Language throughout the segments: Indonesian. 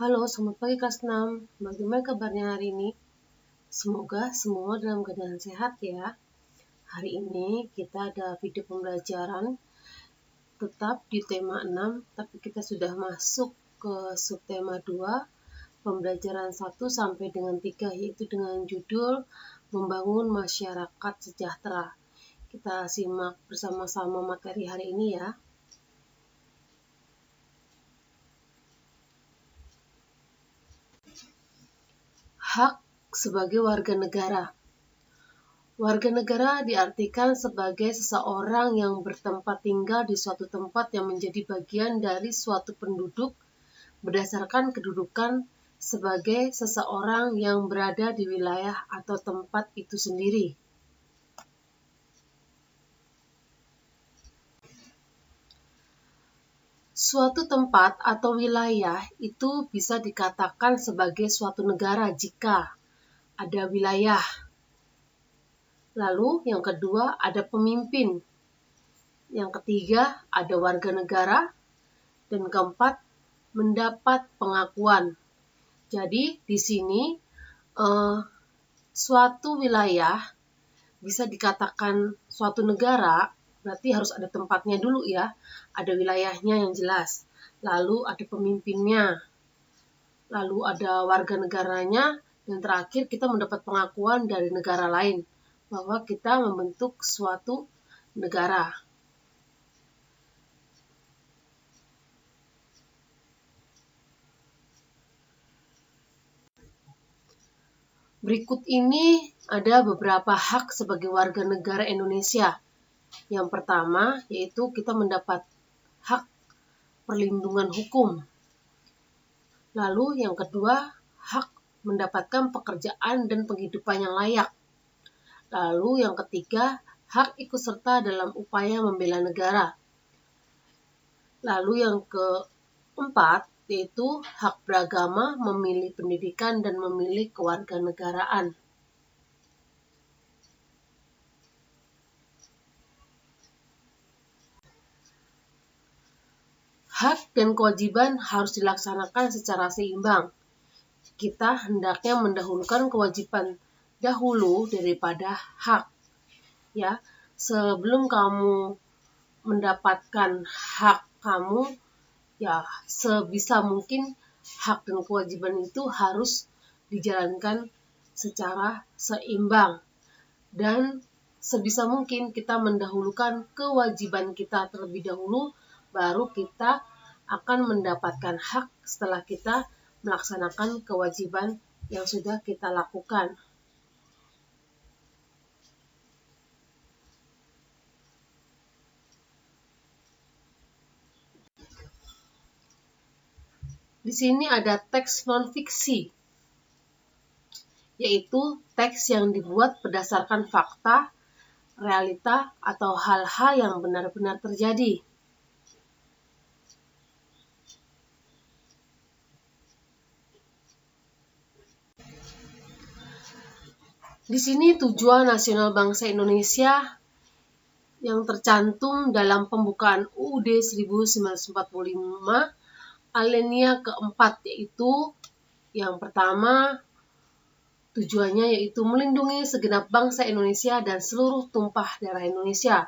Halo, selamat pagi kelas 6. Bagaimana kabarnya hari ini? Semoga semua dalam keadaan sehat ya. Hari ini kita ada video pembelajaran tetap di tema 6, tapi kita sudah masuk ke subtema 2, pembelajaran 1 sampai dengan 3, yaitu dengan judul Membangun Masyarakat Sejahtera. Kita simak bersama-sama materi hari ini ya. Hak sebagai warga negara. Warga negara diartikan sebagai seseorang yang bertempat tinggal di suatu tempat yang menjadi bagian dari suatu penduduk berdasarkan kedudukan sebagai seseorang yang berada di wilayah atau tempat itu sendiri. Suatu tempat atau wilayah itu bisa dikatakan sebagai suatu negara jika ada wilayah. Lalu yang kedua ada pemimpin. Yang ketiga ada warga negara. Dan keempat mendapat pengakuan. Jadi di sini suatu wilayah bisa dikatakan suatu negara, berarti harus ada tempatnya dulu ya. Ada wilayahnya yang jelas. Lalu ada pemimpinnya. Lalu ada warga negaranya. Dan terakhir kita mendapat pengakuan dari negara lain bahwa kita membentuk suatu negara. Berikut ini ada beberapa hak sebagai warga negara Indonesia. Yang pertama yaitu kita mendapat hak perlindungan hukum. Lalu yang kedua, hak mendapatkan pekerjaan dan penghidupan yang layak. Lalu yang ketiga, hak ikut serta dalam upaya membela negara. Lalu yang keempat, yaitu hak beragama, memilih pendidikan, dan memilih kewarganegaraan. Hak dan kewajiban harus dilaksanakan secara seimbang. Kita hendaknya mendahulukan kewajiban dahulu daripada hak. Ya, sebelum kamu mendapatkan hak kamu, ya sebisa mungkin hak dan kewajiban itu harus dijalankan secara seimbang. Dan sebisa mungkin kita mendahulukan kewajiban kita terlebih dahulu, baru kita akan mendapatkan hak setelah kita melaksanakan kewajiban yang sudah kita lakukan. Di sini ada teks non-fiksi, yaitu teks yang dibuat berdasarkan fakta, realita, atau hal-hal yang benar-benar terjadi. Di sini tujuan nasional bangsa Indonesia yang tercantum dalam pembukaan UUD 1945 alinea keempat, yaitu yang pertama tujuannya yaitu melindungi segenap bangsa Indonesia dan seluruh tumpah darah Indonesia,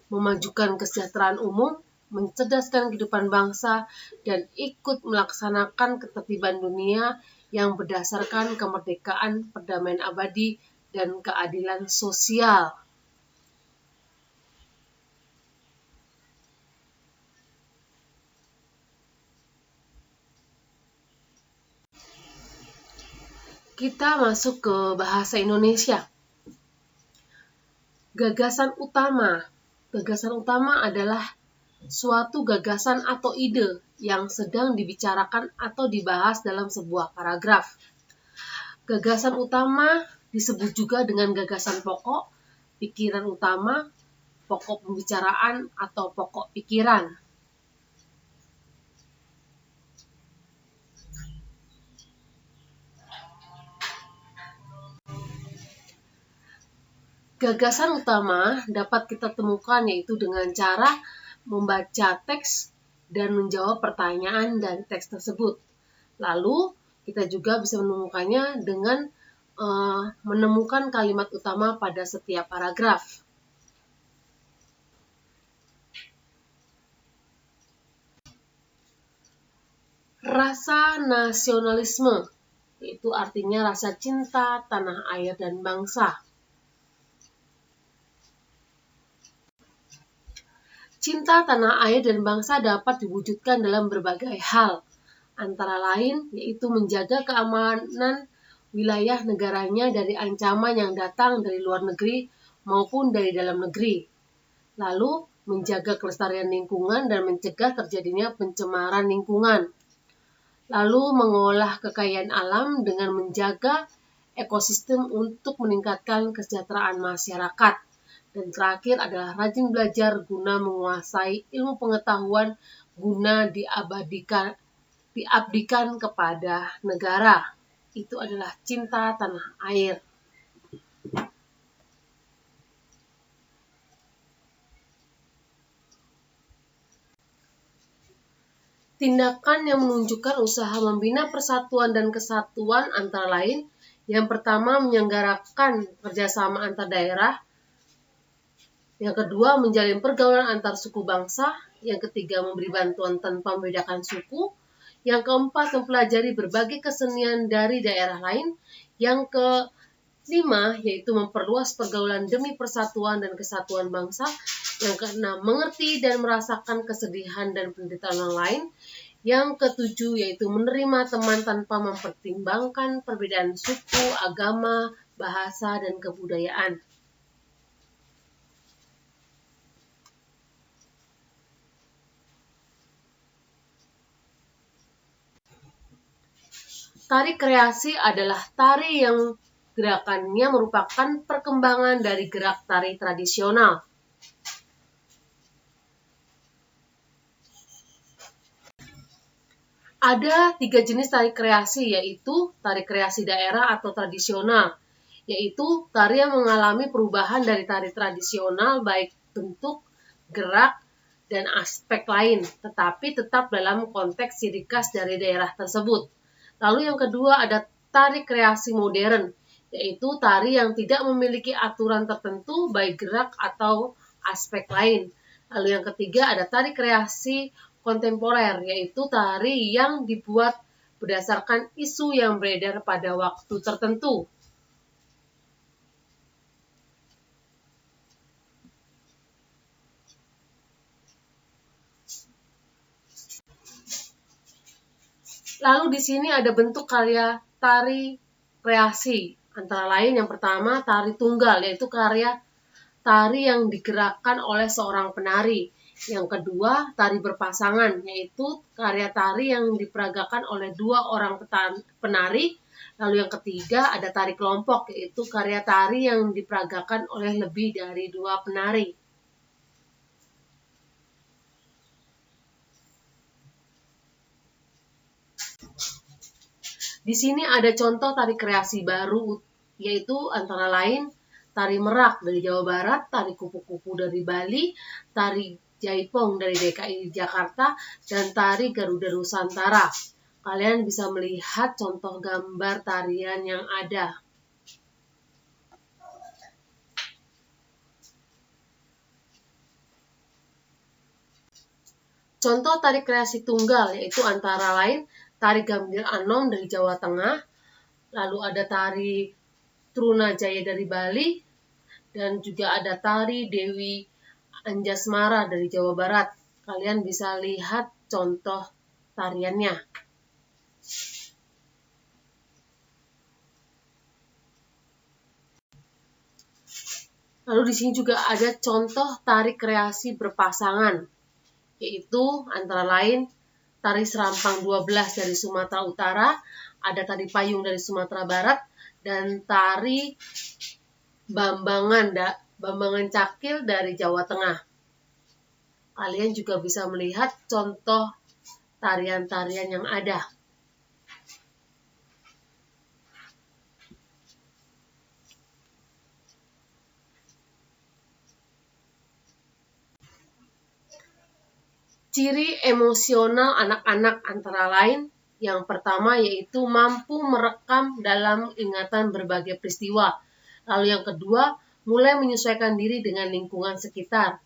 memajukan kesejahteraan umum, mencerdaskan kehidupan bangsa, dan ikut melaksanakan ketertiban dunia yang berdasarkan kemerdekaan, perdamaian abadi, dan keadilan sosial. Kita masuk ke bahasa Indonesia. Gagasan utama. Gagasan utama adalah suatu gagasan atau ide yang sedang dibicarakan atau dibahas dalam sebuah paragraf. Gagasan utama disebut juga dengan gagasan pokok, pikiran utama, pokok pembicaraan, atau pokok pikiran. Gagasan utama dapat kita temukan yaitu dengan cara membaca teks dan menjawab pertanyaan dari teks tersebut. Lalu kita juga bisa menemukannya dengan menemukan kalimat utama pada setiap paragraf. Rasa nasionalisme, yaitu artinya rasa cinta tanah air dan bangsa. Cinta tanah air dan bangsa dapat diwujudkan dalam berbagai hal, antara lain yaitu menjaga keamanan wilayah negaranya dari ancaman yang datang dari luar negeri maupun dari dalam negeri. Lalu, menjaga kelestarian lingkungan dan mencegah terjadinya pencemaran lingkungan. Lalu, mengolah kekayaan alam dengan menjaga ekosistem untuk meningkatkan kesejahteraan masyarakat. Dan terakhir adalah rajin belajar guna menguasai ilmu pengetahuan guna diabdikan kepada negara. Itu adalah cinta tanah air. Tindakan yang menunjukkan usaha membina persatuan dan kesatuan antara lain, yang pertama menyelenggarakan kerjasama antar daerah, yang kedua menjalin pergaulan antar suku bangsa, yang ketiga memberi bantuan tanpa membedakan suku, yang keempat mempelajari berbagai kesenian dari daerah lain, yang kelima yaitu memperluas pergaulan demi persatuan dan kesatuan bangsa, yang keenam mengerti dan merasakan kesedihan dan penderitaan orang lain, yang ketujuh yaitu menerima teman tanpa mempertimbangkan perbedaan suku, agama, bahasa, dan kebudayaan. Tari kreasi adalah tari yang gerakannya merupakan perkembangan dari gerak tari tradisional. Ada 3 jenis tari kreasi, yaitu tari kreasi daerah atau tradisional, yaitu tari yang mengalami perubahan dari tari tradisional baik bentuk, gerak, dan aspek lain, tetapi tetap dalam konteks ciri khas dari daerah tersebut. Lalu yang kedua ada tari kreasi modern, yaitu tari yang tidak memiliki aturan tertentu baik gerak atau aspek lain. Lalu yang ketiga ada tari kreasi kontemporer, yaitu tari yang dibuat berdasarkan isu yang beredar pada waktu tertentu. Lalu di sini ada bentuk karya tari kreasi, antara lain yang pertama tari tunggal, yaitu karya tari yang digerakkan oleh seorang penari. Yang kedua, tari berpasangan, yaitu karya tari yang diperagakan oleh 2 orang penari. Lalu yang ketiga, ada tari kelompok, yaitu karya tari yang diperagakan oleh lebih dari 2 penari. Di sini ada contoh tari kreasi baru, yaitu antara lain tari merak dari Jawa Barat, tari kupu-kupu dari Bali, tari jaipong dari DKI Jakarta, dan tari Garuda Nusantara. Kalian bisa melihat contoh gambar tarian yang ada. Contoh tari kreasi tunggal yaitu antara lain tari Gambir Anom dari Jawa Tengah, lalu ada tari Trunajaya dari Bali, dan juga ada tari Dewi Anjasmara dari Jawa Barat. Kalian bisa lihat contoh tariannya. Lalu di sini juga ada contoh tari kreasi berpasangan, yaitu antara lain tari Serampang 12 dari Sumatera Utara, ada tari Payung dari Sumatera Barat, dan tari Bambangan Cakil dari Jawa Tengah. Kalian juga bisa melihat contoh tarian-tarian yang ada. Ciri emosional anak-anak antara lain Yang pertama yaitu mampu merekam dalam ingatan berbagai peristiwa. Lalu yang kedua, mulai menyesuaikan diri dengan lingkungan sekitar.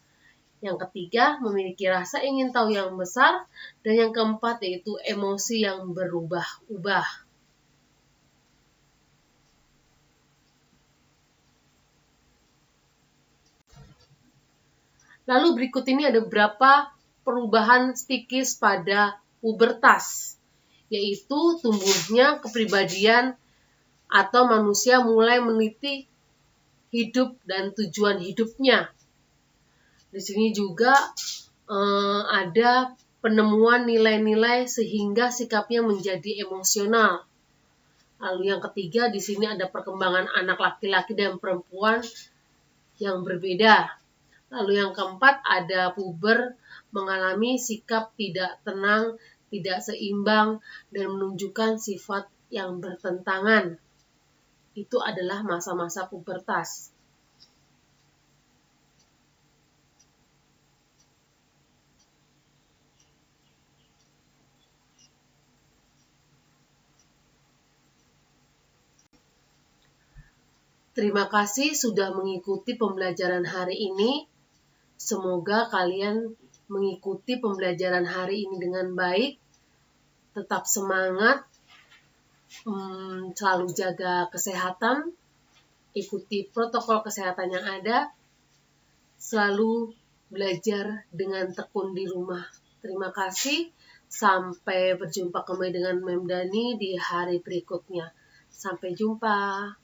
Yang ketiga, memiliki rasa ingin tahu yang besar. Dan yang keempat yaitu emosi yang berubah-ubah. Lalu berikut ini ada beberapa perubahan psikis pada pubertas, yaitu tumbuhnya kepribadian atau manusia mulai meneliti hidup dan tujuan hidupnya. Di sini juga ada penemuan nilai-nilai sehingga sikapnya menjadi emosional. Lalu yang ketiga, di sini ada perkembangan anak laki-laki dan perempuan yang berbeda. Lalu yang keempat, ada puber mengalami sikap tidak tenang, tidak seimbang, dan menunjukkan sifat yang bertentangan. Itu adalah masa-masa pubertas. Terima kasih sudah mengikuti pembelajaran hari ini. Semoga kalian mengikuti pembelajaran hari ini dengan baik. Tetap semangat, selalu jaga kesehatan, ikuti protokol kesehatan yang ada, selalu belajar dengan tekun di rumah. Terima kasih, sampai berjumpa kembali dengan Mem Dani di hari berikutnya. Sampai jumpa.